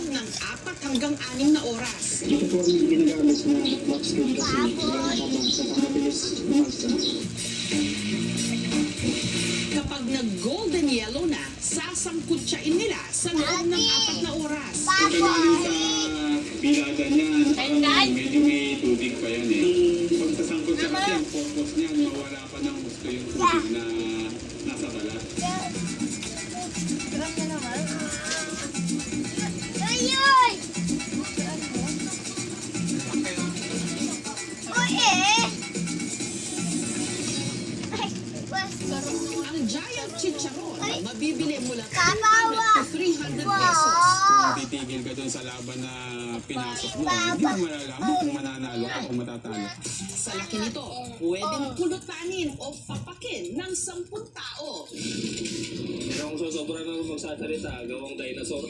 loob ng 4 hanggang 6 na oras. Ito po ang ginagamit na box game kasi habang sa pangabilis bumasa. Kapag nag-golden yellow na, sasangkutsain nila sa loob ng 4 na oras. Pag galing sa bilada niya, parang medyo may tubig pa yan eh. Pag sasangkot siya kasi, ang focus niya, mawala pa ng gusto yung tubig na nasa balat. Ang giant chicharon, mabibili mula Kawawa! 300 pesos. Kung titigil ka dun sa laban na pinasok mo, hindi mo malalaman kung mananalo ka o matatalo. Sa laki nito, pwedeng pulutanin o papakin ng 10 tao. Pero kung sosobra na magsasalita, gawang dinosaur.